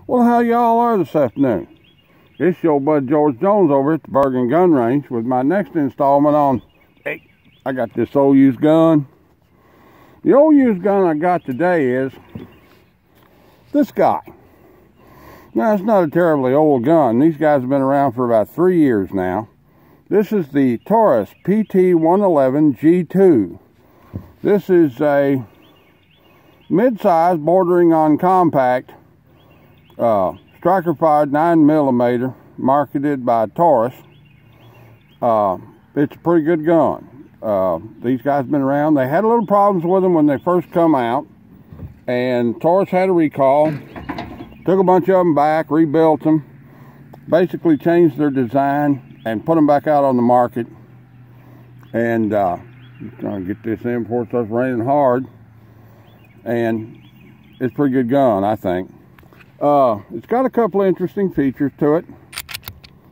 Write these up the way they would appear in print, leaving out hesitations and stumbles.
Well, how y'all are this afternoon? It's your bud George Jones over at the Bergen Gun Range with my next installment on, hey, I got this old used gun. The old used gun I got today is this guy. Now, it's not a terribly old gun. These guys have been around for about 3 years now. This is the Taurus PT111 G2. This is a mid-size, bordering on compact, striker-fired 9mm, marketed by Taurus. It's a pretty good gun. These guys have been around. They had a little problems with them when they first come out, and Taurus had a recall. Took a bunch of them back, rebuilt them, basically changed their design, and put them back out on the market. And trying to get this in before it starts raining hard. And it's a pretty good gun, I think. It's got a couple of interesting features to it.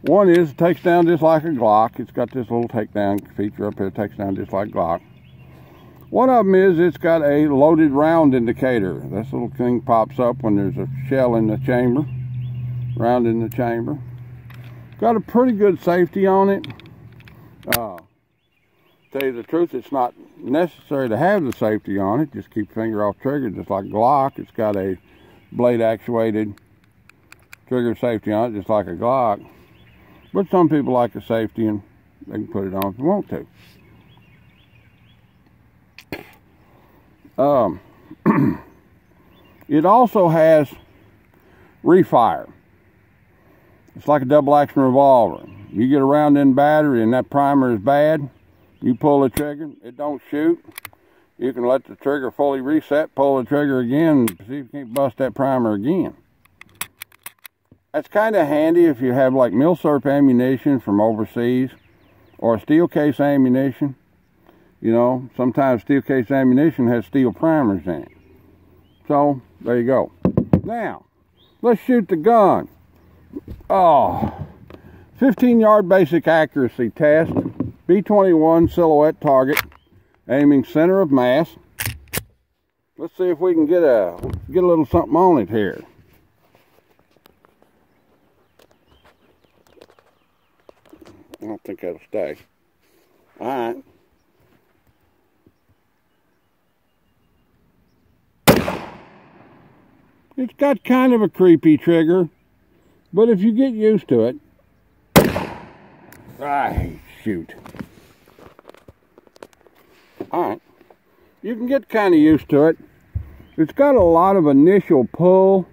One is it takes down just like a Glock. It's got this little takedown feature up here. It takes down just like Glock. One of them is it's got a loaded round indicator. This little thing pops up when there's a shell in the chamber, round in the chamber. Got a pretty good safety on it. Tell you the truth, it's not necessary to have the safety on it. Just keep finger off trigger, just like Glock. It's got a blade actuated trigger safety on it, just like a Glock. But some people like the safety, and they can put it on if they want to. It also has refire. It's like a double action revolver. You get a round in battery and that primer is bad, you pull the trigger, it don't shoot. You can let the trigger fully reset, pull the trigger again, and see if you can't bust that primer again. That's kind of handy if you have like milsurp ammunition from overseas or steel case ammunition. You know, sometimes steel case ammunition has steel primers in it. So, there you go. Now, let's shoot the gun. 15-yard basic accuracy test. B-21 silhouette target. Aiming center of mass. Let's see if we can get a little something on it here. I don't think that'll stay. Alright. It's got kind of a creepy trigger, but if you get used to it, shoot. Alright, you can get kind of used to it. It's got a lot of initial pull,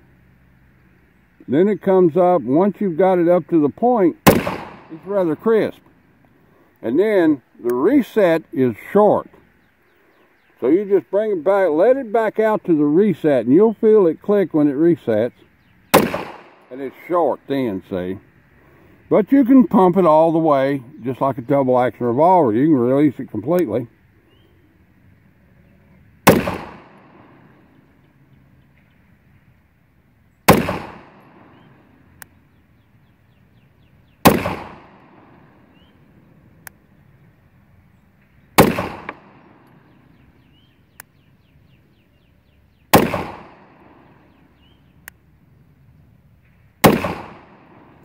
then it comes up. Once you've got it up to the point, it's rather crisp. And then the reset is short. So you just bring it back, let it back out to the reset, and you'll feel it click when it resets. And it's short then, see? But you can pump it all the way, just like a double action revolver. You can release it completely.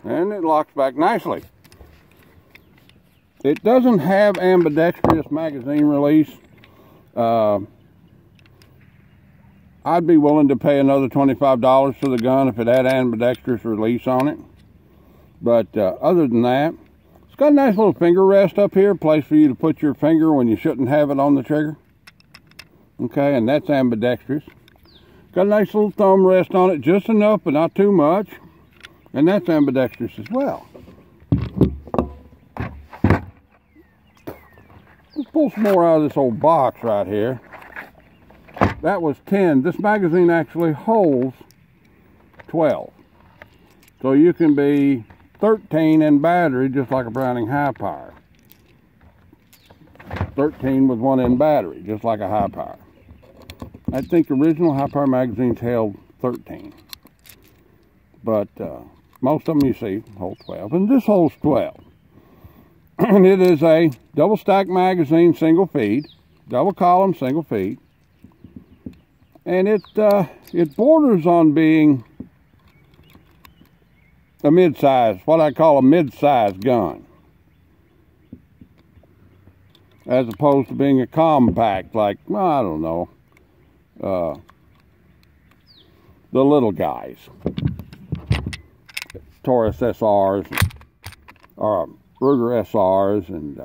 And it locks back nicely. It doesn't have ambidextrous magazine release. I'd be willing to pay another $25 for the gun if it had ambidextrous release on it. But other than that, it's got a nice little finger rest up here, a place for you to put your finger when you shouldn't have it on the trigger. Okay, and that's ambidextrous. Got a nice little thumb rest on it, just enough but not too much. And that's ambidextrous as well. Let's pull some more out of this old box right here. That was 10. This magazine actually holds 12. So you can be 13 in battery, just like a Browning high power. 13 with one in battery, just like a high power. I think original high power magazines held 13. But most of them you see hold 12, and this holds 12. And it is a double stack magazine, single feed, double column, single feed, and it borders on being a mid-size, what I call a mid-size gun, as opposed to being a compact, like, well, I don't know, the little guys, Taurus SRs, or Ruger SRs, and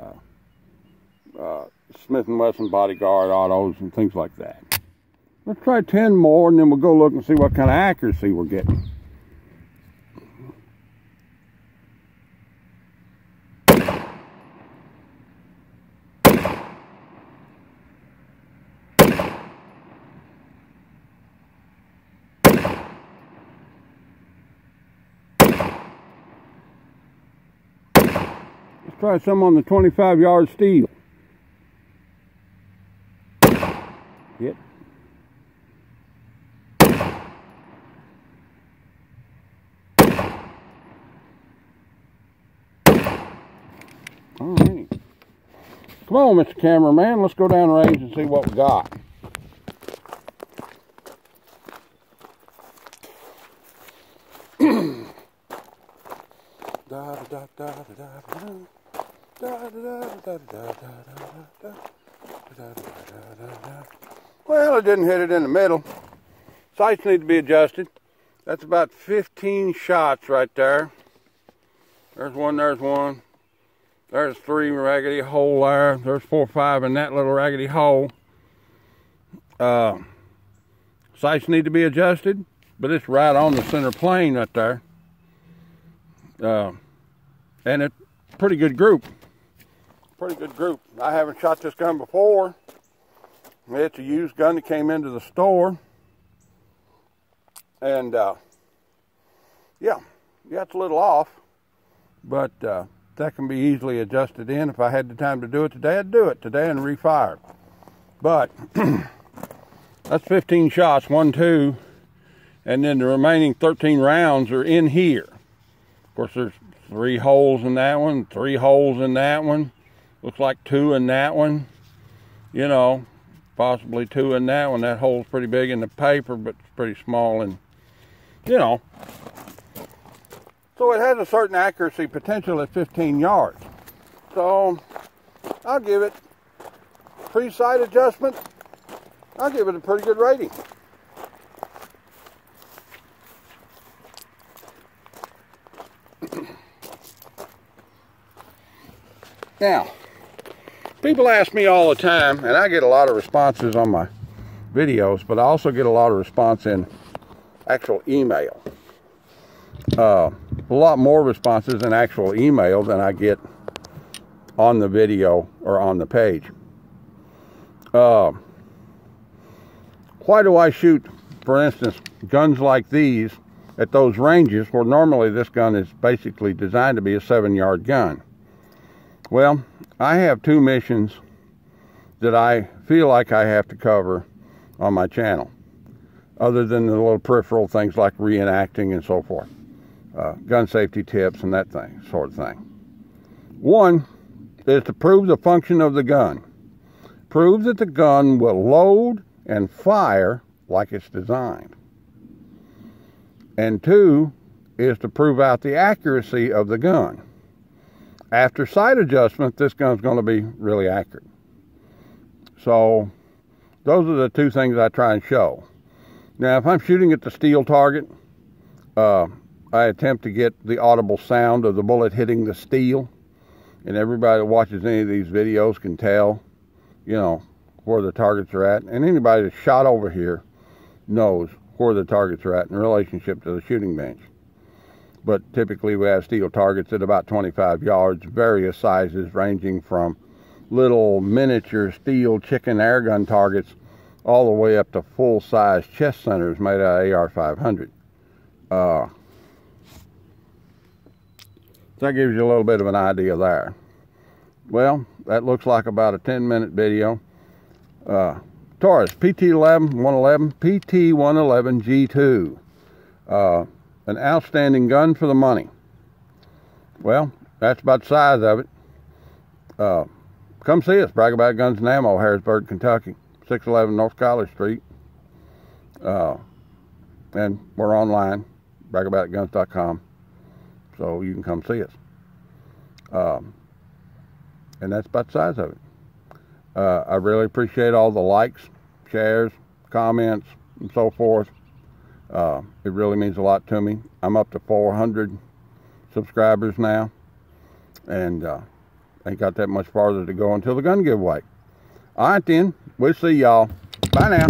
Smith & Wesson Bodyguard autos and things like that. Let's try 10 more, and then we'll go look and see what kind of accuracy we're getting. Let's try some on the 25-yard steel. Hit. All right. Come on, Mr. Cameraman. Let's go down range and see what we got. Well, it didn't hit it in the middle. Sights need to be adjusted. That's about 15 shots right there. There's one, there's one. There's 3 raggedy hole there. There's 4 or 5 in that little raggedy hole. Sights need to be adjusted, but it's right on the center plane right there. And it's a pretty good group. Pretty good group. I haven't shot this gun before. It's a used gun that came into the store. And yeah, it's a little off, but that can be easily adjusted in. If I had the time to do it today, I'd do it today and refire. But that's 15 shots, 1, 2, and then the remaining 13 rounds are in here. Of course, there's 3 holes in that one, 3 holes in that one. Looks like 2 in that one. You know, possibly 2 in that one. That hole's pretty big in the paper, but it's pretty small, and you know. So it has a certain accuracy potential at 15 yards. So I'll give it pre-sight adjustment. I'll give it a pretty good rating. Now, people ask me all the time, and I get a lot of responses on my videos, but I also get a lot of response in actual email. A lot more responses in actual email than I get on the video or on the page. Why do I shoot, for instance, guns like these at those ranges where normally this gun is basically designed to be a 7-yard gun? Well, I have 2 missions that I feel like I have to cover on my channel, other than the little peripheral things like reenacting and so forth, gun safety tips and that sort of thing. One is to prove the function of the gun. Prove that the gun will load and fire like it's designed. And 2 is to prove out the accuracy of the gun. After sight adjustment, this gun's going to be really accurate. So those are the 2 things I try and show. Now, if I'm shooting at the steel target, I attempt to get the audible sound of the bullet hitting the steel. And everybody that watches any of these videos can tell, you know, where the targets are at. And anybody that's shot over here knows where the targets are at in relationship to the shooting bench. But typically we have steel targets at about 25 yards, various sizes ranging from little miniature steel chicken airgun targets all the way up to full-size chest centers made out of AR-500. That gives you a little bit of an idea there. Well, that looks like about a 10-minute video. Taurus PT111 G2. An outstanding gun for the money. Well, that's about the size of it. Come see us, Brag About Guns and Ammo, Harrisburg, Kentucky, 611 North College Street. And we're online, bragaboutguns.com. so you can come see us. And that's about the size of it. I really appreciate all the likes, shares, comments, and so forth. It really means a lot to me. I'm up to 400 subscribers now, and ain't got that much farther to go until the gun giveaway. All right then, we'll see y'all. Bye now.